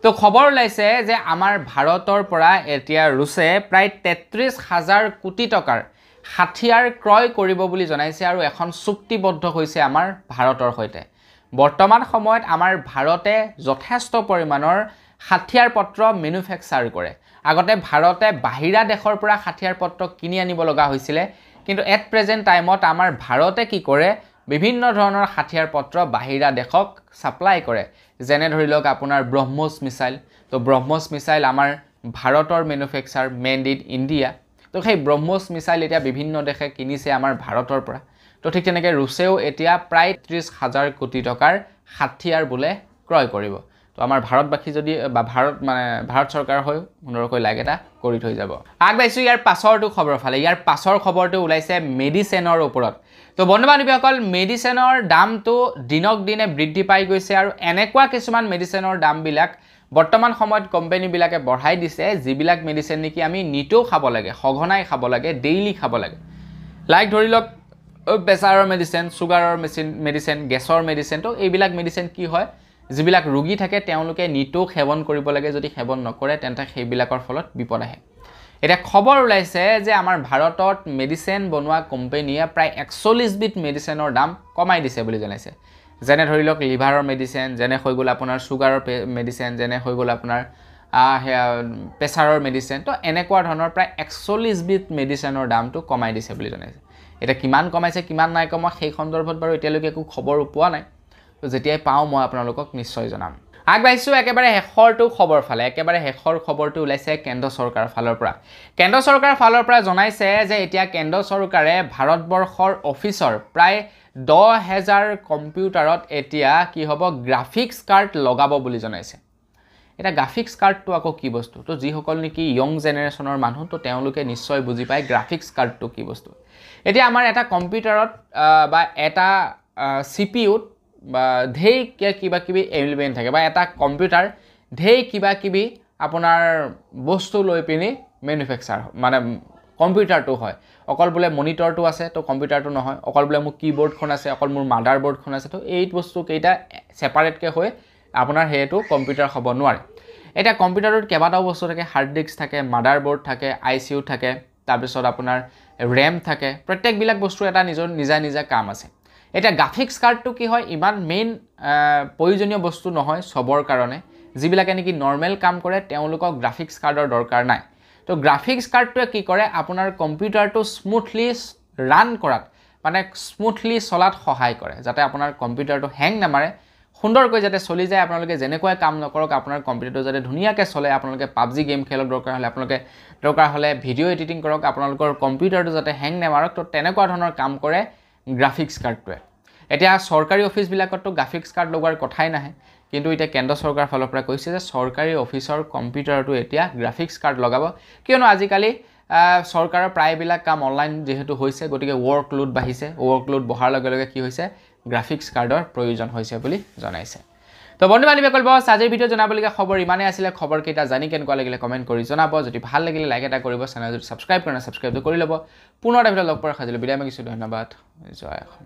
তো খবৰ ওলাইছে যে আমাৰ ভাৰতৰ পৰা এতিয়া ৰুছে প্ৰায় 33,000 কোটি টকাৰ হাথিয়াৰ ক্ৰয় কৰিব বুলি জনাইছে আৰু এখন চুক্তিবদ্ধ হৈছে আমাৰ ভাৰতৰ সৈতে। বৰ্তমান সময়ত আমাৰ ভাৰতে যথেষ্ট পৰিমাণৰ হাথিয়াৰ পত্ৰ মেনুফেকচাৰ কৰে। আগতে ভাৰতে বাহিৰা দেশৰ পৰা হাথিয়াৰ পত্ৰ কিনি আনিব লগা হৈছিলে, কিন্তু এট প্ৰেজেণ্ট টাইমত আমাৰ ভাৰতে কি কৰে, বিভিন্ন ধৰণৰ হাথিয়াৰ পত্ৰ বাহিৰা দেশক সাপ্লাই কৰে। যেনে ধৰি লওক আপোনাৰ ব্ৰহ্মোছ মিছাইল। তো ব্ৰহ্মোছ মিছাইল আমাৰ ভাৰতৰ মেনুফেকচাৰ, মেড ইন ইণ্ডিয়া। তো সেই ব্ৰহ্মোছ মিছাইল এতিয়া বিভিন্ন দেশে কিনিছে আমাৰ ভাৰতৰ পৰা। তো ঠিক তেনেকৈ ৰুছেও এতিয়া প্ৰায় 30,000 কোটি টকাৰ হাথিয়াৰ বোলে ক্ৰয় কৰিব। তো আমাৰ ভাৰতবাসী যদি বা ভাৰত চৰকাৰ হৈ সুন্দৰকৈ লাইক এটা কৰি থৈ যাব। আগবাঢ়িছোঁ ইয়াৰ পাছৰটো খবৰ ফালে। ইয়াৰ পাছৰ খবৰটো ওলাইছে মেডিচিনৰ ওপৰত। তো বন্ধু বান্ধৱীসকল, মেডিচিনৰ দামটো দিনক দিনে বৃদ্ধি পাই গৈছে আৰু এনেকুৱা কিছুমান মেডিচিনৰ দামবিলাক বৰ্তমান সময়ত কোম্পানীবিলাকে বঢ়াই দিছে, যিবিলাক মেডিচিন নেকি আমি নিতৌ খাব লাগে, সঘনাই খাব লাগে, ডেইলি খাব লাগে। লাইক ধৰি লওক প্ৰেছাৰৰ মেডিচিন, চুগাৰৰ মেডিচিন, গেছৰ মেডিচিন। তো এইবিলাক মেডিচিন কি হয়, যিবিলাক ৰোগী থাকে তেওঁলোকে নিতৌ সেৱন কৰিব লাগে। যদি সেৱন নকৰে তেন্তে সেইবিলাকৰ ফলত বিপদ আহে। এতিয়া খবৰ ওলাইছে যে আমাৰ ভাৰতত মেডিচিন বনোৱা কোম্পানীয়ে প্ৰায় 41 বিধ মেডিচিনৰ দাম কমাই দিছে বুলি জনাইছে। যেনে ধৰি লওক লিভাৰৰ মেডিচিন, যেনে হৈ গ'ল আপোনাৰ চুগাৰৰ মেডিচিন, যেনে হৈ গ'ল আপোনাৰ প্ৰেছাৰৰ মেডিচিন। তো এনেকুৱা ধৰণৰ প্ৰায় 41 বিধ মেডিচিনৰ দামটো কমাই দিছে বুলি জনাইছে। এতিয়া কিমান কমাইছে কিমান নাই কমা সেই সন্দৰ্ভত বাৰু এতিয়ালৈকে একো খবৰ পোৱা নাই। তো যেতিয়াই পাওঁ মই আপোনালোকক নিশ্চয় জনাম। আগবাঢ়িছোঁ একেবাৰে শেষৰটো খবৰ ফালে। একেবাৰে শেষৰ খবৰটো ওলাইছে কেন্দ্ৰ চৰকাৰৰ ফালৰ পৰা। কেন্দ্ৰ চৰকাৰৰ ফালৰ পৰা জনাইছে যে এতিয়া কেন্দ্ৰ চৰকাৰে ভাৰতবৰ্ষৰ অফিচৰ প্ৰায় 10,000 কম্পিউটাৰত এতিয়া কি হ'ব, গ্ৰাফিক্স কাৰ্ড লগাব বুলি জনাইছে। এটা গ্ৰাফিক্স কাৰ্ডটো আকৌ কি বস্তু? তো যিসকল নেকি য়ং জেনেৰেশ্যনৰ মানুহ, তো তেওঁলোকে নিশ্চয় বুজি পায় গ্ৰাফিক্স কাৰ্ডটো কি বস্তু। এতিয়া আমাৰ এটা কম্পিউটাৰত বা এটা CPU-ত বা ঢেৰ কিবা কিবি এলিমেণ্ট থাকে, বা এটা কম্পিউটাৰ ঢেৰ কিবা কিবি আপোনাৰ বস্তু লৈ পিনি মেনুফেকচাৰ মানে কম্পিউটাৰটো হয়। অকল বোলে মনিটৰটো আছে তো কম্পিউটাৰটো নহয়, অকল বোলে মোৰ কীবৰ্ডখন আছে, অকল মোৰ মাডাৰ বৰ্ডখন আছে, তো এই বস্তুকেইটা ছেপাৰেটকৈ হৈ আপোনাৰ সেইটো কম্পিউটাৰ হ'ব নোৱাৰে। এতিয়া কম্পিউটাৰটোত কেইবাটাও বস্তু থাকে, হাৰ্ড ডিস্ক থাকে, মাডাৰ বৰ্ড থাকে, ICU থাকে, তাৰপিছত আপোনাৰ ৰেম থাকে। প্ৰত্যেকবিলাক বস্তু এটা নিজা কাম আছে। এতিয়া গ্ৰাফিক্স কাৰ্ডটো কি হয়, ইমান মেইন প্ৰয়োজনীয় বস্তু নহয় চবৰ কাৰণে। যিবিলাকে নেকি নৰ্মেল কাম কৰে তেওঁলোকক গ্ৰাফিক্স কাৰ্ডৰ দৰকাৰ নাই। তো গ্ৰাফিক্স কাৰ্ডটোৱে কি কৰে, আপোনাৰ কম্পিউটাৰটো স্মুথলি ৰান কৰাত মানে স্মুথলি চলাত সহায় কৰে, যাতে আপোনাৰ কম্পিউটাৰটো হেং নামাৰে, সুন্দৰকৈ যাতে চলি যায়। আপোনালোকে যেনেকৈ কাম নকৰক আপোনাৰ কম্পিউটাৰটো যাতে ধুনীয়াকৈ চলে। আপোনালোকে PUBG গেম খেলক, দৰকাৰ হ'লে ভিডিঅ' এডিটিং কৰক, আপোনালোকৰ কম্পিউটাৰটো যাতে হেং নামাৰক। তো তেনেকুৱা ধৰণৰ কাম কৰে গ্ৰাফিক্স কাৰ্ডটোৱে। এতিয়া চৰকাৰী অফিচবিলাকততো গ্ৰাফিক্স কাৰ্ড লগোৱাৰ কথাই নাহে, কিন্তু এতিয়া কেন্দ্ৰ চৰকাৰৰ ফালৰ পৰা কৈছে যে চৰকাৰী অফিচৰ কম্পিউটাৰটো এতিয়া গ্ৰাফিক্স কাৰ্ড লগাব। কিয়নো আজিকালি চৰকাৰৰ প্ৰায়বিলাক কাম অনলাইন যিহেতু হৈছে, গতিকে ৱৰ্কলোড বাঢ়িছে। ৱৰ্কলোড বঢ়াৰ লগে লগে কি হৈছে, গ্ৰাফিক্স কাৰ্ডৰ প্ৰয়োজন হৈছে বুলি জনাইছে। তো বন্ধু বান্ধৱীসকল, বছ আজিৰ ভিডিঅ' জনাবলগীয়া খবৰ ইমানেই আছিলে। খবৰকেইটা জানি কেনেকুৱা লাগিলে কমেণ্ট কৰি জনাব। যদি ভাল লাগিলে লাইক এটা কৰিব, চেনেল যদি ছাবস্ক্ৰাইব কৰে ছাবস্ক্ৰাইবটো কৰি ল'ব। পুনৰ এটা ভিডিঅ' লগ পোৱাৰ সাজিলোঁ বিদায় মাগিছোঁ। ধন্যবাদ। জয় অসম।